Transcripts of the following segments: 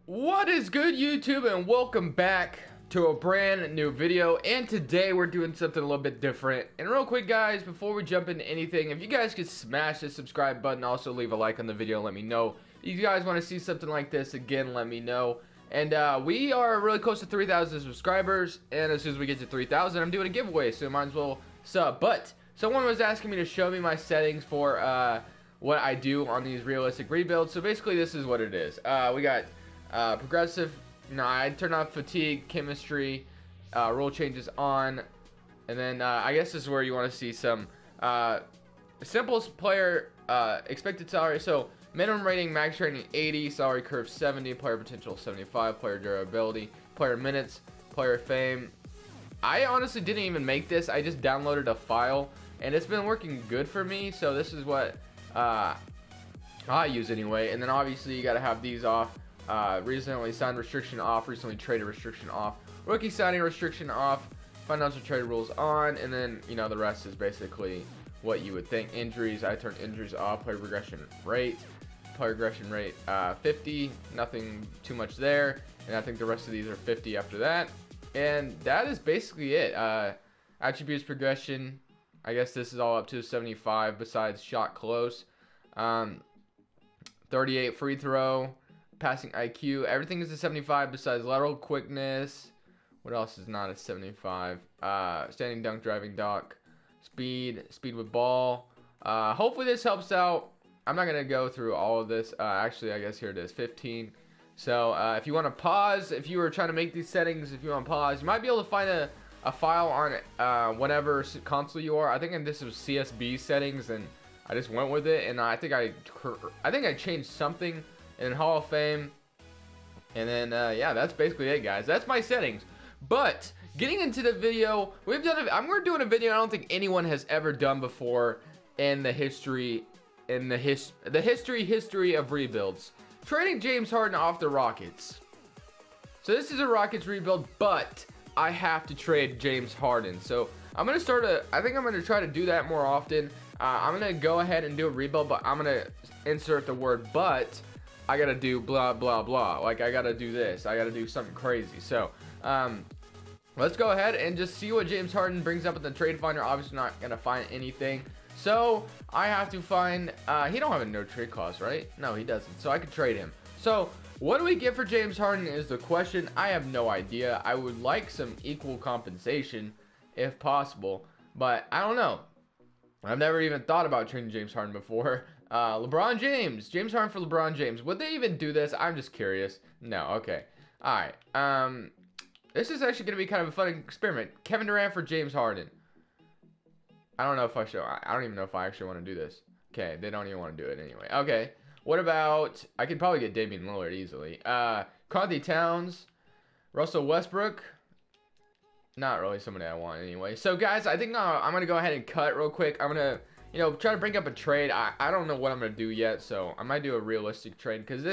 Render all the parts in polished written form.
What is good, YouTube, and welcome back to a brand new video. And today we're doing something a little bit different. And real quick, guys, before we jump into anything, if you guys could smash the subscribe button, also leave a like on the video, let me know. If you guys want to see something like this again, let me know. And we are really close to 3,000 subscribers, and as soon as we get to 3,000, I'm doing a giveaway, so might as well sub. But someone was asking me to show me my settings for what I do on these realistic rebuilds. So basically, this is what it is. We got progressive. No, I turn off fatigue, chemistry, rule changes on, and then I guess this is where you want to see some simplest player expected salary. So minimum rating, max rating 80, salary curve 70, player potential 75, player durability, player minutes, player fame. I honestly didn't even make this. I just downloaded a file, and it's been working good for me. So this is what I use anyway. And then obviously you got to have these off. Recently signed restriction off, recently traded restriction off, rookie signing restriction off, financial trade rules on, and then, you know, the rest is basically what you would think. Injuries, I turned injuries off, player regression rate 50, nothing too much there, and I think the rest of these are 50 after that, and that is basically it. Attributes progression, I guess this is all up to 75 besides shot close, 38 free throw, passing IQ, everything is a 75 besides lateral quickness. What else is not a 75? Standing dunk, driving dunk, speed with ball. Hopefully this helps out. I'm not gonna go through all of this. Actually, I guess here it is, 15. So if you want to pause, if you were trying to make these settings, if you want to pause, you might be able to find a file on whatever console you are. I think this was CSB settings, and I just went with it. And I think I changed something in Hall of Fame, and then yeah, that's basically it, guys. That's my settings. But getting into the video, we're doing a video I don't think anyone has ever done before in the history of rebuilds. Trading James Harden off the Rockets. So this is a Rockets rebuild, but I have to trade James Harden. So I'm gonna I think I'm gonna try to do that more often. I'm gonna go ahead and do a rebuild, but I'm gonna insert the word "but." I gotta do blah blah blah, like I gotta do this, I gotta do something crazy. So let's go ahead and just see what James Harden brings up in the trade finder. Obviously not gonna find anything, so I have to find he don't have a no trade clause, right? No, he doesn't, so I could trade him. So what do we get for James Harden is the question. I have no idea. I would like some equal compensation if possible, but I don't know. I've never even thought about trading James Harden before. James Harden for LeBron James. Would they even do this? I'm just curious. No, okay. Alright. This is actually going to be kind of a fun experiment. Kevin Durant for James Harden. I don't even know if I actually want to do this. Okay, they don't even want to do it anyway. Okay. What about, I could probably get Damian Lillard easily. Conley Towns, Russell Westbrook. Not really somebody I want anyway. So guys, I think I'm going to go ahead and cut real quick. I'm going to, try to bring up a trade. I don't know what I'm going to do yet, so I might do a realistic trade, because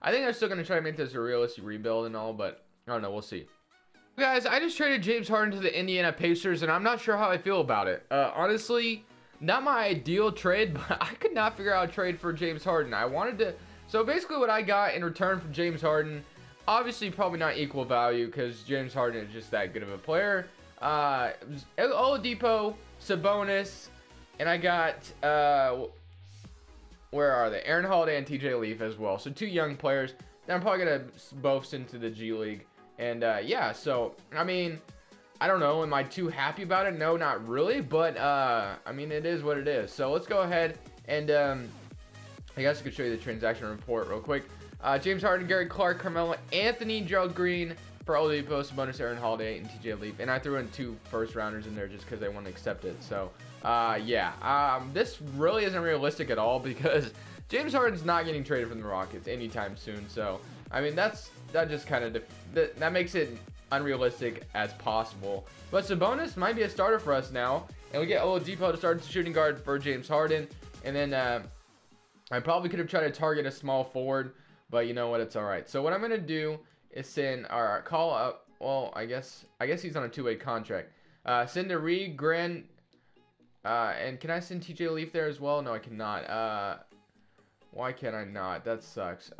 I think I'm still going to try to make this a realistic rebuild and all, but I don't know, we'll see. Guys, I just traded James Harden to the Indiana Pacers, and I'm not sure how I feel about it. Honestly, not my ideal trade, but I could not figure out a trade for James Harden. So basically what I got in return for James Harden, obviously probably not equal value, because James Harden is just that good of a player. Oladipo, Sabonis, and I got, where are they? Aaron Holiday and TJ Leaf as well. So 2 young players that I'm probably going to both send to the G League. And yeah, so, I mean, I don't know. Am I too happy about it? No, not really. But, I mean, it is what it is. So let's go ahead and, I guess I could show you the transaction report real quick. James Harden, Gary Clark, Carmelo Anthony, Gerald Green for Oladipo, Sabonis, Aaron Holiday, and TJ Leaf. And I threw in 2 first-rounders in there just because I want to accept it. So, yeah. This really isn't realistic at all, because James Harden's not getting traded from the Rockets anytime soon. So, I mean, that just kind of that makes it unrealistic as possible. But Sabonis might be a starter for us now, and we get Oladipo to start as shooting guard for James Harden. And then I probably could have tried to target a small forward, but you know what? It's all right. So what I'm gonna do is send our call up. Well, I guess he's on a 2-way contract. Send a Grant. And can I send TJ Leaf there as well? No, I cannot. Why can't I not? That sucks.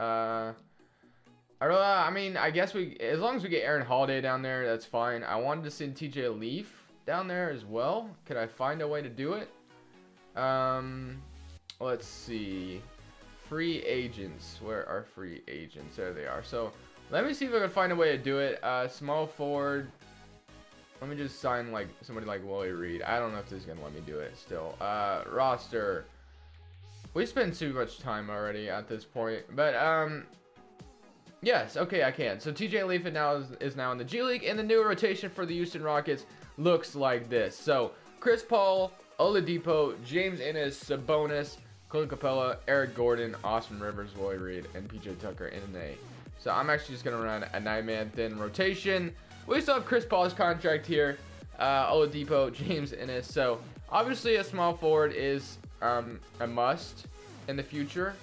I don't know. I mean, I guess as long as we get Aaron Holiday down there, that's fine. I wanted to send TJ Leaf down there as well. Could I find a way to do it? Let's see. Free agents. Where are free agents? There they are. So let me see if I can find a way to do it. Small forward. Let me just sign like somebody like Willie Reed. I don't know if this is gonna let me do it still. Roster. We spent too much time already at this point, but yes, okay, I can. So TJ Leaf is now in the G League, and the new rotation for the Houston Rockets looks like this. So Chris Paul, Oladipo, James Ennis, Sabonis, Clint Capella, Eric Gordon, Austin Rivers, Willie Reed, and PJ Tucker in an A. So I'm actually just gonna run a 9-man thin rotation. We still have Chris Paul's contract here, Oladipo, James Ennis. So obviously a small forward is a must in the future.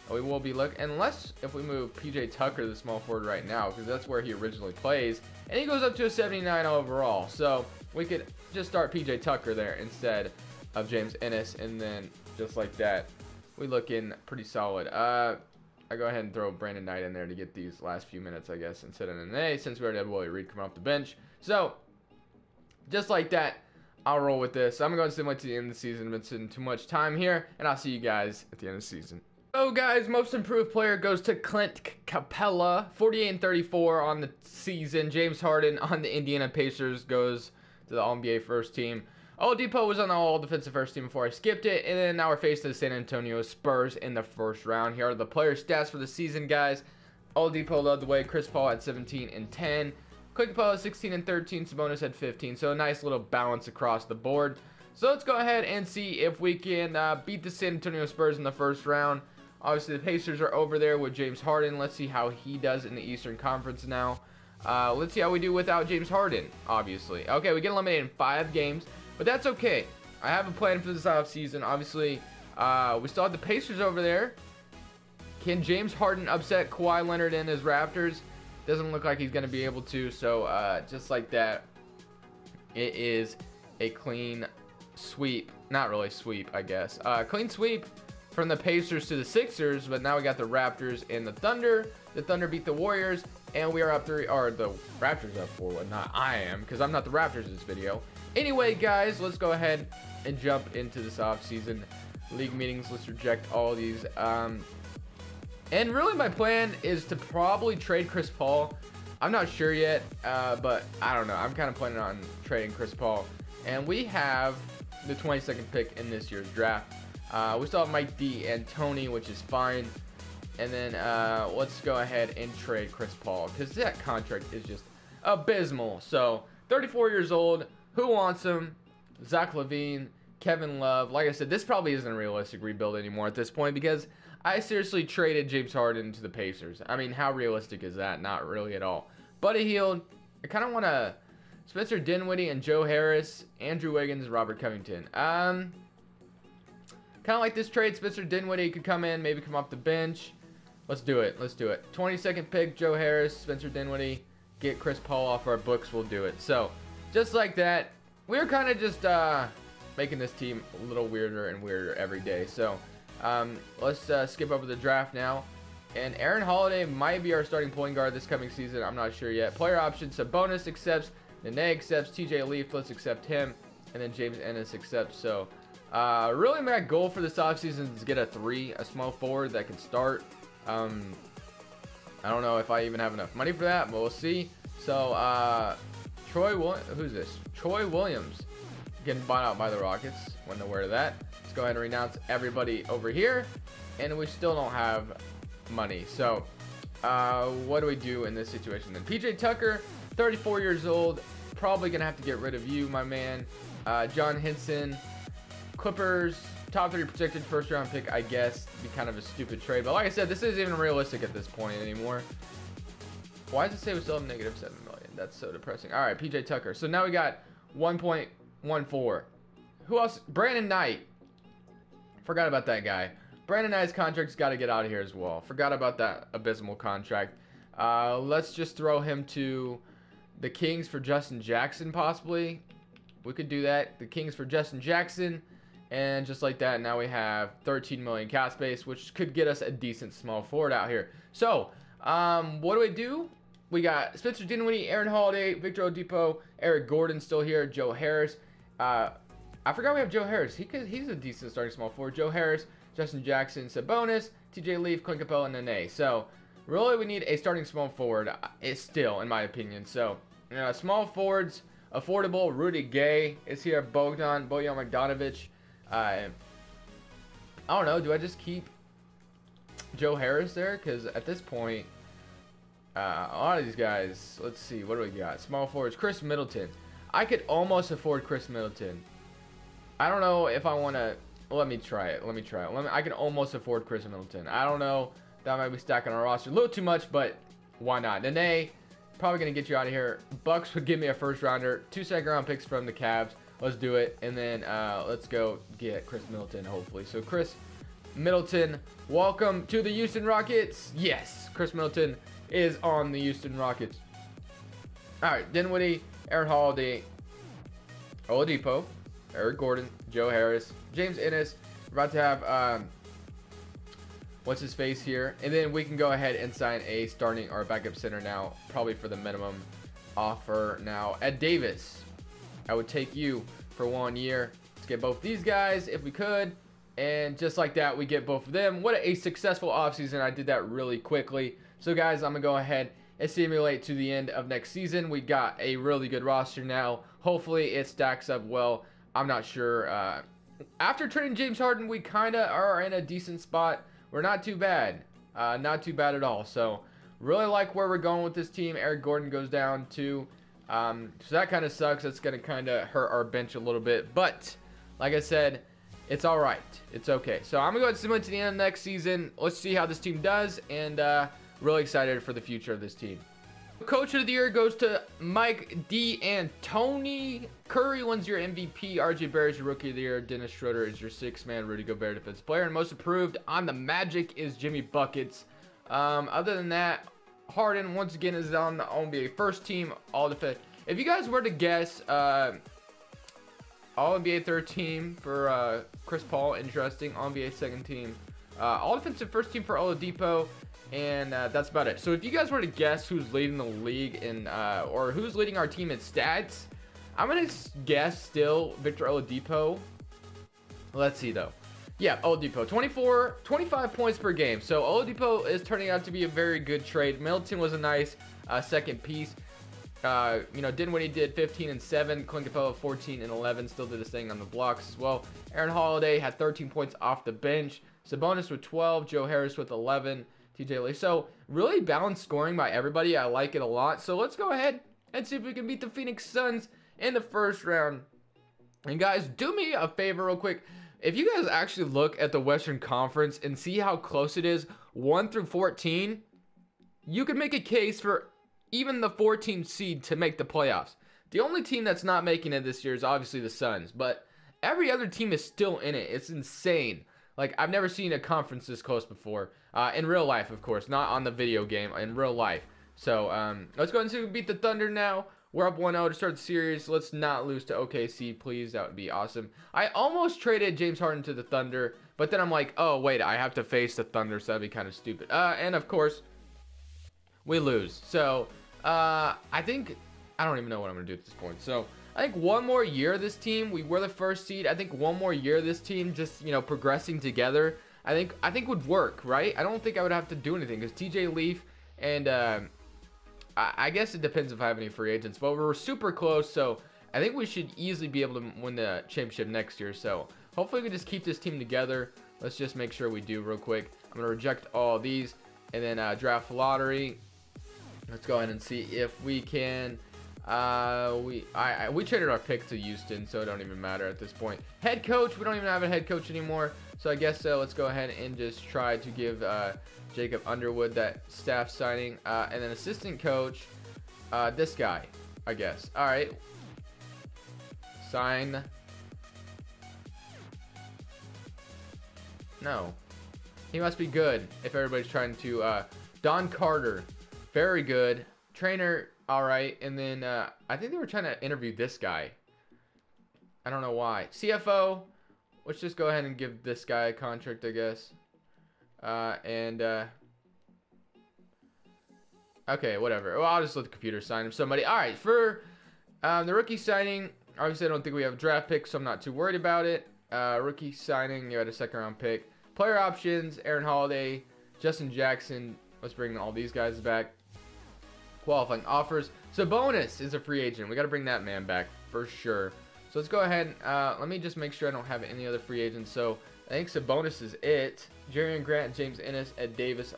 We will be looking, unless if we move PJ Tucker to the small forward right now, because that's where he originally plays, and he goes up to a 79 overall. So we could just start PJ Tucker there instead of James Ennis, and then just like that, we look in pretty solid. I go ahead and throw Brandon Knight in there to get these last few minutes, I guess, instead of an A, since we already have Willie Reed coming off the bench. So just like that, I'll roll with this. I'm going to wait to the end of the season. I've been spending too much time here, and I'll see you guys at the end of the season. So guys, most improved player goes to Clint Capella, 48 and 34 on the season. James Harden on the Indiana Pacers goes to the All-NBA first team. Oladipo was on the All-Defensive first team before I skipped it, and then now we're facing the San Antonio Spurs in the first round. Here are the player stats for the season, guys. Oladipo led the way. Chris Paul had 17 and 10. Clint Capella 16 and 13. Sabonis had 15. So a nice little balance across the board. So let's go ahead and see if we can beat the San Antonio Spurs in the first round. Obviously, the Pacers are over there with James Harden. Let's see how he does in the Eastern Conference now. Let's see how we do without James Harden, obviously. Okay, we get eliminated in 5 games, but that's okay. I have a plan for this offseason. Obviously, we still have the Pacers over there. Can James Harden upset Kawhi Leonard and his Raptors? Doesn't look like he's going to be able to, so just like that, it is a clean sweep. Not really sweep, I guess. Clean sweep from the Pacers to the Sixers, but now we got the Raptors and the Thunder. The Thunder beat the Warriors, and we are up 3, or the Raptors up 4, well, not I am, because I'm not the Raptors in this video. Anyway, guys, let's go ahead and jump into this offseason league meetings. Let's reject all these. And really my plan is to probably trade Chris Paul. I'm not sure yet, but I don't know. I'm kind of planning on trading Chris Paul. And we have the 22nd pick in this year's draft. We still have Mike D and Tony, which is fine. And then let's go ahead and trade Chris Paul, because that contract is just abysmal. So 34 years old. Who wants him? Zach LaVine, Kevin Love. Like I said, this probably isn't a realistic rebuild anymore at this point, because I seriously traded James Harden to the Pacers. I mean, how realistic is that? Not really at all. Buddy Hield. I kind of want to Spencer Dinwiddie and Joe Harris, Andrew Wiggins, Robert Covington. Kind of like this trade. Spencer Dinwiddie could come in, maybe come off the bench. Let's do it. Let's do it. 22nd pick, Joe Harris, Spencer Dinwiddie. Get Chris Paul off our books. We'll do it. So, just like that, we're kind of just making this team a little weirder and weirder every day. So, let's skip over the draft now. And Aaron Holiday might be our starting point guard this coming season. I'm not sure yet. Player options. Sabonis accepts. Nene accepts. TJ Leaf, let's accept him. And then James Ennis accepts. So, really my goal for this offseason is to get a small forward that can start. I don't know if I even have enough money for that, but we'll see. So, who's this? Troy Williams getting bought out by the Rockets. Wasn't aware of that. Let's go ahead and renounce everybody over here. And we still don't have money. So, what do we do in this situation then? PJ Tucker, 34 years old. Probably going to have to get rid of you, my man. John Henson, Clippers, top 3 protected first round pick, I guess. Be kind of a stupid trade. But like I said, this isn't even realistic at this point anymore. Why does it say we still have negative $7 million? That's so depressing. All right, PJ Tucker. So now we got 1.14. Who else? Brandon Knight. Forgot about that guy. Brandon Knight's contract's got to get out of here as well. Forgot about that abysmal contract. Let's just throw him to the Kings for Justin Jackson, possibly. We could do that. The Kings for Justin Jackson. And just like that, now we have 13 million cap space, which could get us a decent small forward out here. So, What do we do? We got Spencer Dinwiddie, Aaron Holiday, Victor Oladipo, Eric Gordon still here, Joe Harris. I forgot we have Joe Harris. He's a decent starting small forward. Joe Harris, Justin Jackson, Sabonis, TJ Leaf, Clint Capella, and Nene. So really, we need a starting small forward. It's still, in my opinion. So small forwards, affordable. Rudy Gay is here. Bojan Bogdanovic. I don't know. Do I just keep Joe Harris there? Because at this point, a lot of these guys. Let's see. What do we got? Small forwards. Chris Middleton. I could almost afford Chris Middleton. I don't know if I want to. Let me try it. I can almost afford Chris Middleton. I don't know. That might be stacking our roster a little too much, but why not? Nene, probably going to get you out of here. Bucks would give me a first rounder. 2 second-round picks from the Cavs. Let's do it. And then let's go get Chris Middleton, hopefully. So Chris Middleton, welcome to the Houston Rockets. Yes, Chris Middleton is on the Houston Rockets. All right, Dinwiddie, Aaron Holiday, Oladipo, Eric Gordon, Joe Harris, James Ennis. We're about to have what's his face here, and then we can go ahead and sign a starting or backup center now, probably for the minimum offer now. Ed Davis, I would take you for 1 year. Let's get both these guys if we could, and just like that, we get both of them. What a successful offseason. I did that really quickly. So guys, I'm gonna go ahead and simulate to the end of next season. We got a really good roster now. Hopefully it stacks up well. I'm not sure. After trading James Harden, we kind of are in a decent spot. We're not too bad. Not too bad at all. So, really like where we're going with this team. Eric Gordon goes down too. So that kind of sucks. That's going to kind of hurt our bench a little bit. But, like I said, it's all right. It's okay. So, I'm going to go ahead and simulate to the end of next season. Let's see how this team does. And really excited for the future of this team. Coach of the year goes to Mike D'Antoni. Curry wins your MVP. RJ Barrett's your rookie of the year. Dennis Schroeder is your 6th man. Rudy Gobert defensive player. And most improved on the Magic is Jimmy Buckets. Other than that, Harden once again is on the NBA first team all defense. If you guys were to guess, all NBA third team for Chris Paul, interesting. All NBA second team. All defensive first team for Oladipo. And that's about it. So if you guys were to guess who's leading the league in, or who's leading our team in stats, I'm going to guess still Victor Oladipo. Let's see though. Yeah, Oladipo, 25 points per game. So Oladipo is turning out to be a very good trade. Middleton was a nice second piece. Dinwiddie did 15 and 7. Clint Capella 14 and 11. Still did his thing on the blocks as well. Aaron Holiday had 13 points off the bench. Sabonis with 12. Joe Harris with 11. TJ Leaf. So really balanced scoring by everybody. I like it a lot. So let's go ahead and see if we can beat the Phoenix Suns in the first round. And guys, do me a favor real quick. If you guys actually look at the Western Conference and see how close it is, 1 through 14, you can make a case for even the 14th seed to make the playoffs. The only team that's not making it this year is obviously the Suns, but every other team is still in it. It's insane. Like, I've never seen a conference this close before. In real life, of course. Not on the video game. In real life. So, let's go ahead and see if we beat the Thunder now. We're up 1-0 to start the series. Let's not lose to OKC, please. That would be awesome. I almost traded James Harden to the Thunder. But then I'm like, oh, wait. I have to face the Thunder, so that'd be kind of stupid. And, of course, we lose. So, I think... I don't even know what I'm going to do at this point. So... I think one more year this team, we were the first seed. I think one more year this team just, progressing together, I think would work, right? I don't think I would have to do anything because TJ Leaf and I guess it depends if I have any free agents, but we're super close, so I think we should easily be able to win the championship next year. So hopefully we can just keep this team together. Let's just make sure we do real quick. I'm going to reject all these and then draft lottery. Let's go ahead and see if we can... we traded our pick to Houston, so it don't even matter at this point. Head coach, we don't even have a head coach anymore, so I guess let's go ahead and just try to give Jacob Underwood that staff signing, and then assistant coach, this guy, I guess. All right, sign. No, he must be good if everybody's trying to. Don Carter, very good trainer. All right, and then I think they were trying to interview this guy. I don't know why. CFO, let's just go ahead and give this guy a contract, I guess. Okay, whatever. Well, I'll just let the computer sign him somebody. All right, for the rookie signing, obviously I don't think we have a draft pick, so I'm not too worried about it. Rookie signing, you had a second-round pick. Player options, Aaron Holiday, Justin Jackson. Let's bring all these guys back. Qualifying offers. Sabonis is a free agent. We got to bring that man back for sure. So let's go ahead. Let me just make sure I don't have any other free agents. So I think Sabonis is it. Jerrion Grant, James Ennis, Ed Davis,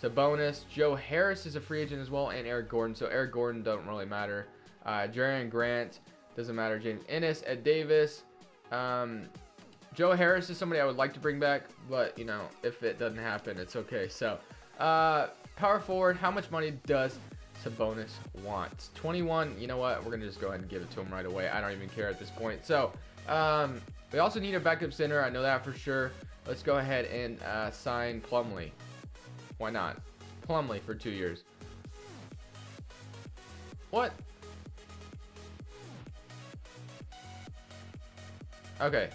Sabonis. Joe Harris is a free agent as well, and Eric Gordon. So Eric Gordon don't really matter. Jerrion Grant doesn't matter. James Ennis, Ed Davis. Joe Harris is somebody I would like to bring back, but you know, if it doesn't happen, it's okay. So power forward, how much money does Sabonis want? 21. You know what? We're gonna just go ahead and give it to him right away. I don't even care at this point. So we also need a backup center. I know that for sure. Let's go ahead and sign Plumlee. Why not? Plumlee for 2 years. What? Okay.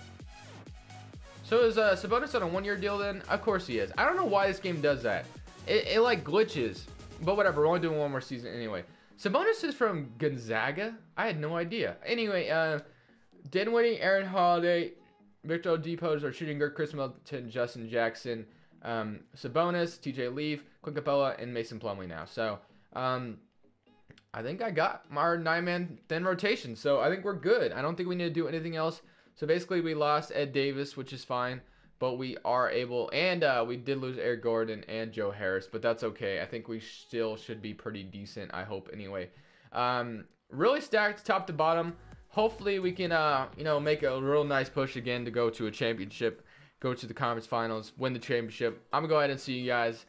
So is Sabonis on a 1-year deal then? Of course he is. I don't know why this game does that. It like glitches. But whatever, we're only doing one more season anyway. Sabonis is from Gonzaga? I had no idea. Anyway, Dinwiddie, Aaron Holiday, Victor Oladipo are shooting guard, Chris Middleton, Justin Jackson, Sabonis, TJ Leaf, Clint Capella, and Mason Plumlee now. So, I think I got our 9-man thin rotation. So, I think we're good. I don't think we need to do anything else. So, basically, we lost Ed Davis, which is fine. But we are able, and we did lose Eric Gordon and Joe Harris, but that's okay. I think we still should be pretty decent, I hope, anyway. Really stacked top to bottom. Hopefully we can, you know, make a real nice push again to go to a championship, go to the conference finals, win the championship. I'm going to go ahead and see you guys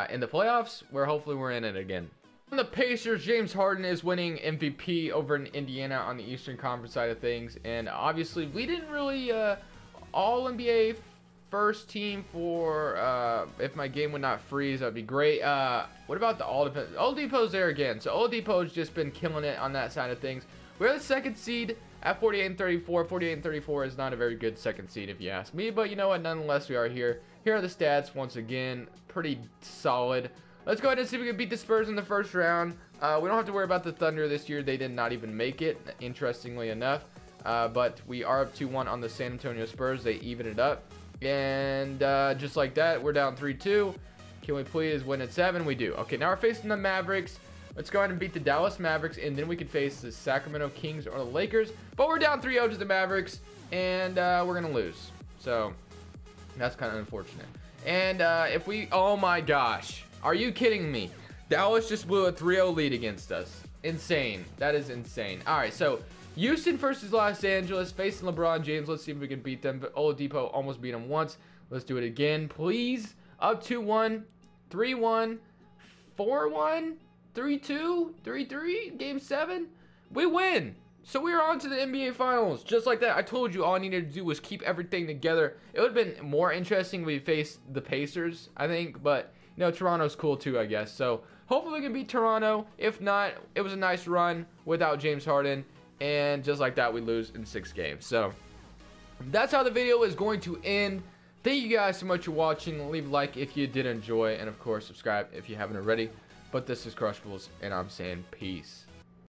in the playoffs, where hopefully we're in it again. On the Pacers, James Harden is winning MVP over in Indiana on the Eastern Conference side of things, and obviously we didn't really All-NBA first team for if my game would not freeze, that'd be great. What about the Oladipo? Oladipo's there again. So Oladipo's just been killing it on that side of things. We're the second seed at 48-34. 48-34 is not a very good second seed if you ask me, but you know what, nonetheless we are here. Here are the stats once again, pretty solid. Let's go ahead and see if we can beat the Spurs in the first round. We don't have to worry about the Thunder this year. They did not even make it, interestingly enough. But we are up 2-1 on the San Antonio Spurs. They even it up. And just like that, we're down 3-2. Can we please win at 7? We do. Okay, now we're facing the Mavericks. Let's go ahead and beat the Dallas Mavericks, and then we can face the Sacramento Kings or the Lakers. But we're down 3-0 to the Mavericks, and we're going to lose. So that's kind of unfortunate. And if we... Oh, my gosh. Are you kidding me? Dallas just blew a 3-0 lead against us. Insane. That is insane. All right, so... Houston versus Los Angeles, facing LeBron James. Let's see if we can beat them. But Oladipo almost beat him once. Let's do it again, please. Up 2-1, 3-1, 4-1, 3-2, 3-3, Game 7. We win. So we are on to the NBA Finals. Just like that. I told you all I needed to do was keep everything together. It would have been more interesting if we faced the Pacers, I think. But, you know, Toronto's cool too, I guess. So hopefully we can beat Toronto. If not, it was a nice run without James Harden. And just like that, we lose in 6 games. So that's how the video is going to end. Thank you guys so much for watching. Leave a like if you did enjoy. And, of course, subscribe if you haven't already. But this is Crushables, and I'm saying peace.